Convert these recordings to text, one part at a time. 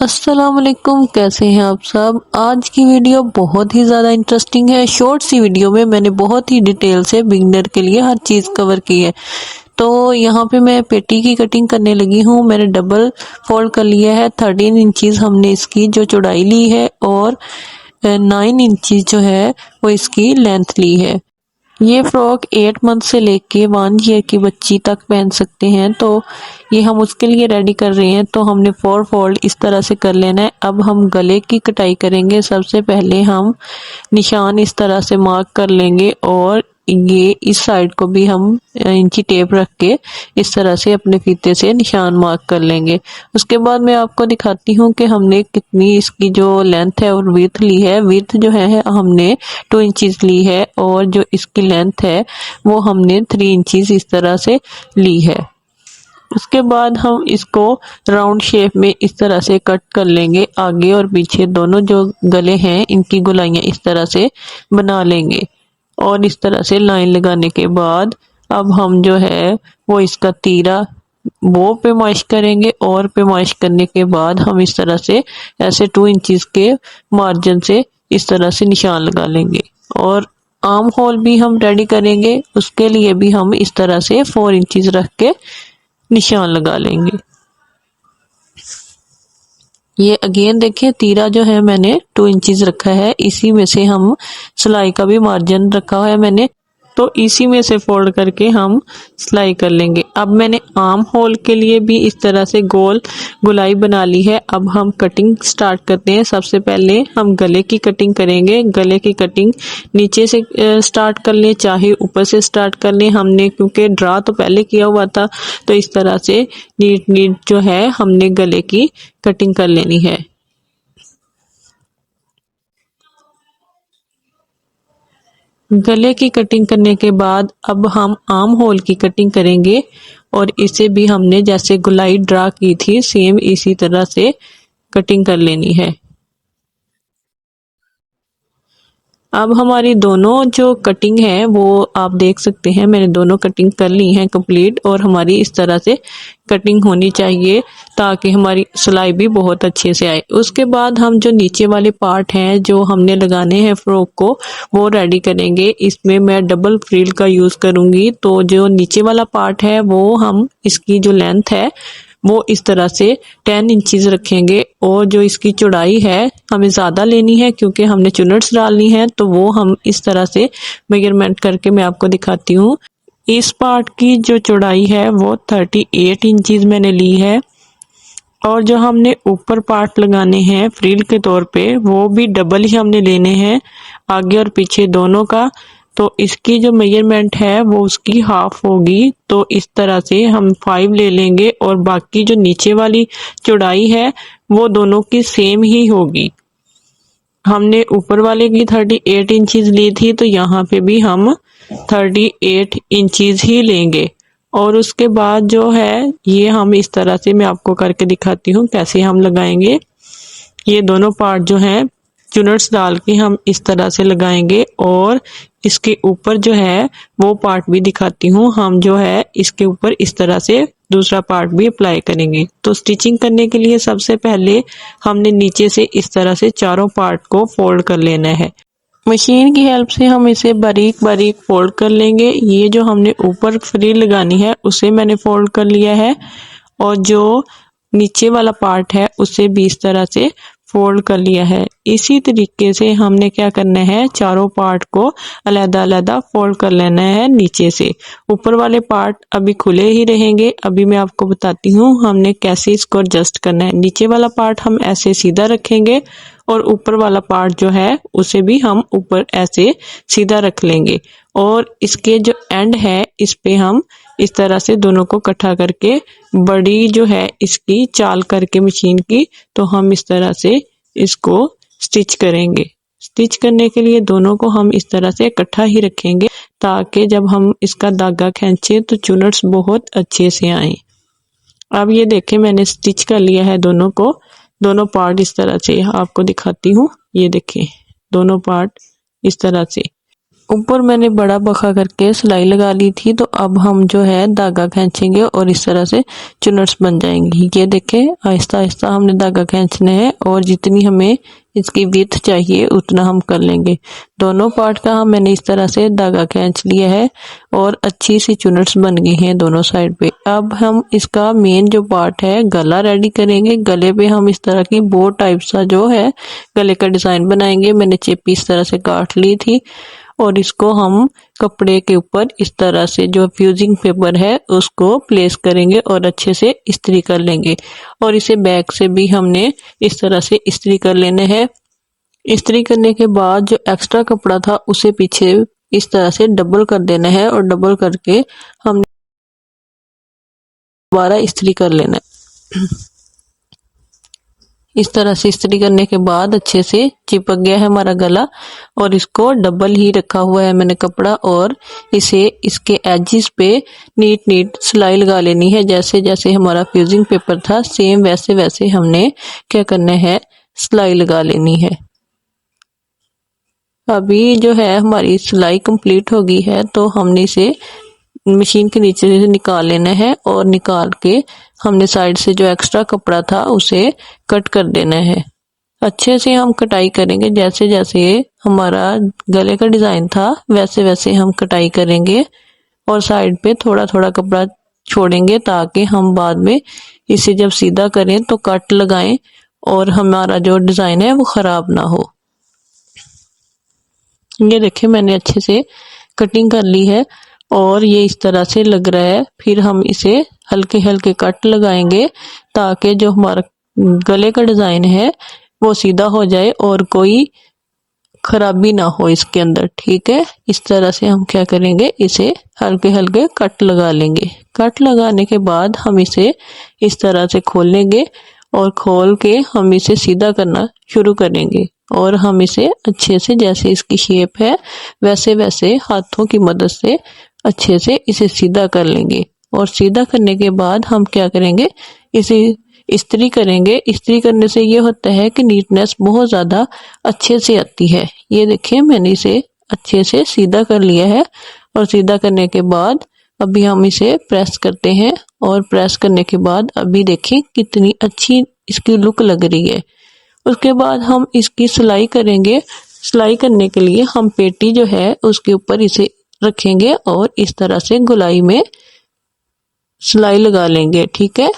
अस्सलाम वालेकुम, कैसे हैं आप सब। आज की वीडियो बहुत ही ज़्यादा इंटरेस्टिंग है। शॉर्ट सी वीडियो में मैंने बहुत ही डिटेल से बिगनर के लिए हर चीज़ कवर की है। तो यहाँ पे मैं पेटी की कटिंग करने लगी हूँ। मैंने डबल फोल्ड कर लिया है। 13 इंचज़ हमने इसकी जो चौड़ाई ली है और 9 इंचज़ जो है वो इसकी लेंथ ली है। ये फ्रॉक 8 मंथ से लेके 1 ईयर की बच्ची तक पहन सकते हैं। तो ये हम उसके लिए रेडी कर रहे हैं। तो हमने 4 फोल्ड इस तरह से कर लेना है। अब हम गले की कटाई करेंगे। सबसे पहले हम निशान इस तरह से मार्क कर लेंगे और ये इस साइड को भी हम इंची टेप रख के इस तरह से अपने फीते से निशान मार्क कर लेंगे। उसके बाद मैं आपको दिखाती हूँ कि हमने कितनी इसकी जो लेंथ है और विड्थ ली है। विड्थ जो है हमने 2 इंचज़ ली है और जो इसकी लेंथ है वो हमने 3 इंचज़ इस तरह से ली है। उसके बाद हम इसको राउंड शेप में इस तरह से कट कर लेंगे। आगे और पीछे दोनों जो गले हैं इनकी गोलाइयाँ इस तरह से बना लेंगे और इस तरह से लाइन लगाने के बाद अब हम जो है वो इसका तीरा वो पैमाइश करेंगे और पैमाइश करने के बाद हम इस तरह से ऐसे 2 इंचज़ के मार्जिन से इस तरह से निशान लगा लेंगे। और आर्म होल भी हम रेडी करेंगे। उसके लिए भी हम इस तरह से 4 इंचज़ रख के निशान लगा लेंगे। ये अगेन देखिए तीरा जो है मैंने 2 इंचज़ रखा है। इसी में से हम सिलाई का भी मार्जिन रखा है मैंने, तो इसी में से फोल्ड करके हम सिलाई कर लेंगे। अब मैंने आर्म होल के लिए भी इस तरह से गोल गुलाई बना ली है। अब हम कटिंग स्टार्ट करते हैं। सबसे पहले हम गले की कटिंग करेंगे। गले की कटिंग नीचे से स्टार्ट कर लें, चाहे ऊपर से स्टार्ट कर लें। हमने क्योंकि ड्रा तो पहले किया हुआ था तो इस तरह से नीट जो है हमने गले की कटिंग कर लेनी है। गले की कटिंग करने के बाद अब हम आर्म होल की कटिंग करेंगे और इसे भी हमने जैसे गोलाई ड्रा की थी सेम इसी तरह से कटिंग कर लेनी है। अब हमारी दोनों जो कटिंग है वो आप देख सकते हैं, मैंने दोनों कटिंग कर ली हैं कंप्लीट और हमारी इस तरह से कटिंग होनी चाहिए ताकि हमारी सिलाई भी बहुत अच्छे से आए। उसके बाद हम जो नीचे वाले पार्ट हैं जो हमने लगाने हैं फ्रॉक को वो रेडी करेंगे। इसमें मैं डबल फ्रिल का यूज़ करूँगी। तो जो नीचे वाला पार्ट है वो हम इसकी जो लेंथ है वो इस तरह से 10 इंचज़ रखेंगे और जो इसकी चौड़ाई है हमें ज़्यादा लेनी है क्योंकि हमने चुनट्स डालनी है। तो वो हम इस तरह से मेजरमेंट करके मैं आपको दिखाती हूँ। इस पार्ट की जो चौड़ाई है वो 38 इंचज़ मैंने ली है और जो हमने ऊपर पार्ट लगाने हैं फ्रिल के तौर पे वो भी डबल ही हमने लेने हैं, आगे और पीछे दोनों का। तो इसकी जो मेजरमेंट है वो उसकी हाफ होगी। तो इस तरह से हम 5 ले लेंगे और बाकी जो नीचे वाली चौड़ाई है वो दोनों की सेम ही होगी। हमने ऊपर वाले की 38 इंचज़ ली थी तो यहाँ पे भी हम 38 इंचज़ ही लेंगे। और उसके बाद जो है ये हम इस तरह से मैं आपको करके दिखाती हूँ कैसे हम लगाएंगे। ये दोनों पार्ट जो हैं चुनट्स डाल के हम इस तरह से लगाएंगे और इसके ऊपर जो है वो पार्ट भी दिखाती हूँ। हम जो है इसके ऊपर इस तरह से दूसरा पार्ट भी अप्लाई करेंगे। तो स्टिचिंग करने के लिए सबसे पहले हमने नीचे से इस तरह से चारों पार्ट को फोल्ड कर लेना है। मशीन की हेल्प से हम इसे बारीक बारीक फोल्ड कर लेंगे। ये जो हमने ऊपर फ्रिल लगानी है उसे मैंने फोल्ड कर लिया है और जो नीचे वाला पार्ट है उसे भी इस तरह से फोल्ड कर लिया है। इसी तरीके से हमने क्या करना है, चारों पार्ट को अलग-अलग फोल्ड कर लेना है नीचे से। ऊपर वाले पार्ट अभी खुले ही रहेंगे। अभी मैं आपको बताती हूँ हमने कैसे इसको एडजस्ट करना है। नीचे वाला पार्ट हम ऐसे सीधा रखेंगे और ऊपर वाला पार्ट जो है उसे भी हम ऊपर ऐसे सीधा रख लेंगे और इसके जो एंड है इस पे हम इस तरह से दोनों को इकट्ठा करके बड़ी जो है इसकी चाल करके मशीन की, तो हम इस तरह से इसको स्टिच करेंगे। स्टिच करने के लिए दोनों को हम इस तरह से इकट्ठा ही रखेंगे ताकि जब हम इसका धागा खींचे तो चुनट्स बहुत अच्छे से आए। अब ये देखें मैंने स्टिच कर लिया है दोनों को, दोनों पार्ट इस तरह से आपको दिखाती हूँ। ये देखें दोनों पार्ट इस तरह से। ऊपर मैंने बड़ा बखा करके सिलाई लगा ली थी। तो अब हम जो है धागा खींचेंगे और इस तरह से चुनट्स बन जाएंगी। ये देखें, आहिस्ता आहिस्ता हमने धागा खींचना है और जितनी हमें इसकी विड्थ चाहिए उतना हम कर लेंगे। दोनों पार्ट का मैंने इस तरह से धागा खींच लिया है और अच्छी सी चुनट्स बन गई हैं दोनों साइड पे। अब हम इसका मेन जो पार्ट है गला रेडी करेंगे। गले पे हम इस तरह की बो टाइप सा जो है गले का डिजाइन बनाएंगे। मैंने चेपी इस तरह से काट ली थी और इसको हम कपड़े के ऊपर इस तरह से जो फ्यूजिंग पेपर है उसको प्लेस करेंगे और अच्छे से इस्त्री कर लेंगे। और इसे बैक से भी हमने इस तरह से इस्त्री कर लेने हैं। इस्त्री करने के बाद जो एक्स्ट्रा कपड़ा था उसे पीछे इस तरह से डबल कर देना है और डबल करके हमने दोबारा इस्त्री कर लेना है। इस तरह से इस्त्री करने के बाद अच्छे से चिपक गया है हमारा गला और इसको डबल ही रखा हुआ है मैंने कपड़ा और इसे इसके एजिस पे नीट सिलाई लगा लेनी है। जैसे जैसे हमारा फ्यूजिंग पेपर था सेम वैसे वैसे हमने क्या करना है, सिलाई लगा लेनी है। अभी जो है हमारी सिलाई कंप्लीट हो गई है तो हमने इसे मशीन के नीचे से निकाल लेना है और निकाल के हमने साइड से जो एक्स्ट्रा कपड़ा था उसे कट कर देना है। अच्छे से हम कटाई करेंगे, जैसे जैसे हमारा गले का डिजाइन था वैसे वैसे हम कटाई करेंगे और साइड पे थोड़ा थोड़ा कपड़ा छोड़ेंगे ताकि हम बाद में इसे जब सीधा करें तो कट लगाएं और हमारा जो डिजाइन है वो खराब ना हो। ये देखिए मैंने अच्छे से कटिंग कर ली है और ये इस तरह से लग रहा है। फिर हम इसे हल्के हल्के कट लगाएंगे ताकि जो हमारा गले का डिजाइन है वो सीधा हो जाए और कोई खराबी ना हो इसके अंदर। ठीक है, इस तरह से हम क्या करेंगे, इसे हल्के हल्के कट लगा लेंगे। कट लगाने के बाद हम इसे इस तरह से खोल लेंगे और खोल के हम इसे सीधा करना शुरू करेंगे और हम इसे अच्छे से जैसे इसकी शेप है वैसे वैसे हाथों की मदद से अच्छे से इसे सीधा कर लेंगे। और सीधा करने के बाद हम क्या करेंगे, इसे इस्त्री करेंगे। इस्त्री करने से ये होता है कि नीटनेस बहुत ज़्यादा अच्छे से आती है। ये देखिए मैंने इसे अच्छे से सीधा कर लिया है और सीधा करने के बाद अभी हम इसे प्रेस करते हैं और प्रेस करने के बाद अभी देखें कितनी अच्छी इसकी लुक लग रही है। उसके बाद हम इसकी सिलाई करेंगे। सिलाई करने के लिए हम पेटी जो है उसके ऊपर इसे रखेंगे और इस तरह से गोलाई में सिलाई लगा लेंगे। ठीक है,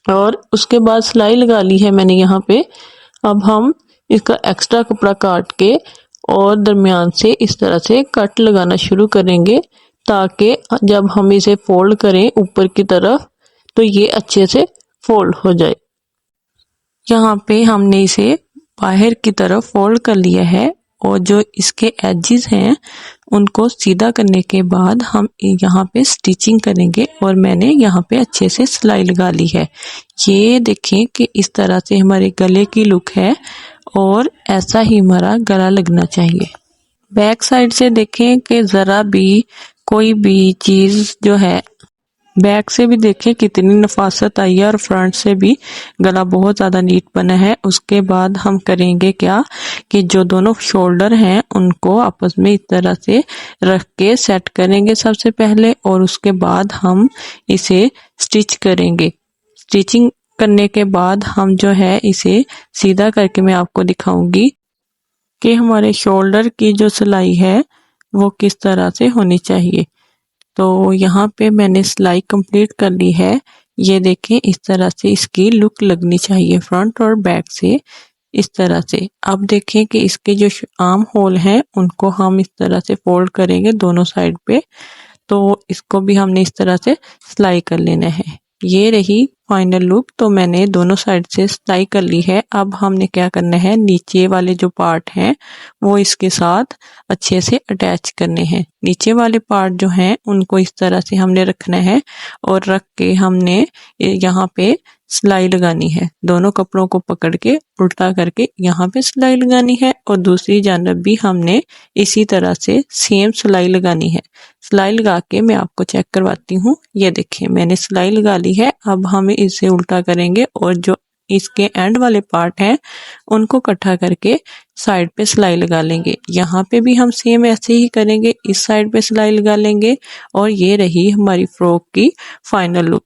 और उसके बाद सिलाई लगा ली है मैंने यहाँ पे। अब हम इसका एक्स्ट्रा कपड़ा काट के और दरमियान से इस तरह से कट लगाना शुरू करेंगे ताकि जब हम इसे फोल्ड करें ऊपर की तरफ तो ये अच्छे से फोल्ड हो जाए। यहाँ पे हमने इसे बाहर की तरफ फोल्ड कर लिया है और जो इसके एजेस हैं उनको सीधा करने के बाद हम यहाँ पे स्टिचिंग करेंगे और मैंने यहाँ पे अच्छे से सिलाई लगा ली है। ये देखें कि इस तरह से हमारे गले की लुक है और ऐसा ही हमारा गला लगना चाहिए। बैक साइड से देखें कि ज़रा भी कोई भी चीज़ जो है, बैक से भी देखें कितनी नफासत आई है और फ्रंट से भी गला बहुत ज़्यादा नीट बना है। उसके बाद हम करेंगे क्या कि जो दोनों शोल्डर हैं उनको आपस में इस तरह से रख के सेट करेंगे सबसे पहले और उसके बाद हम इसे स्टिच करेंगे। स्टिचिंग करने के बाद हम जो है इसे सीधा करके मैं आपको दिखाऊंगी कि हमारे शोल्डर की जो सिलाई है वो किस तरह से होनी चाहिए। तो यहाँ पे मैंने सिलाई कंप्लीट कर ली है। ये देखें इस तरह से इसकी लुक लगनी चाहिए फ्रंट और बैक से इस तरह से। अब देखें कि इसके जो आर्म होल हैं उनको हम इस तरह से फोल्ड करेंगे दोनों साइड पे, तो इसको भी हमने इस तरह से सिलाई कर लेना है। ये रही फाइनल लुक। तो मैंने दोनों साइड से सिलाई कर ली है। अब हमने क्या करना है, नीचे वाले जो पार्ट हैं वो इसके साथ अच्छे से अटैच करने हैं। नीचे वाले पार्ट जो हैं उनको इस तरह से हमने रखना है और रख के हमने यहाँ पे सिलाई लगानी है। दोनों कपड़ों को पकड़ के उल्टा करके यहाँ पे सिलाई लगानी है और दूसरी जानब भी हमने इसी तरह से सेम सिलाई लगानी है। सिलाई लगा के मैं आपको चेक करवाती हूँ। ये देखिए मैंने सिलाई लगा ली है। अब हम इसे उल्टा करेंगे और जो इसके एंड वाले पार्ट हैं उनको इकट्ठा करके साइड पे सिलाई लगा लेंगे। यहाँ पे भी हम सेम ऐसे ही करेंगे, इस साइड पे सिलाई लगा लेंगे और ये रही हमारी फ्रॉक की फाइनल लुक।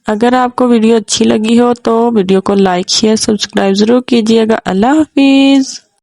अगर आपको वीडियो अच्छी लगी हो तो वीडियो को लाइक शेयर सब्सक्राइब ज़रूर कीजिएगा। अल्लाह हाफिज़।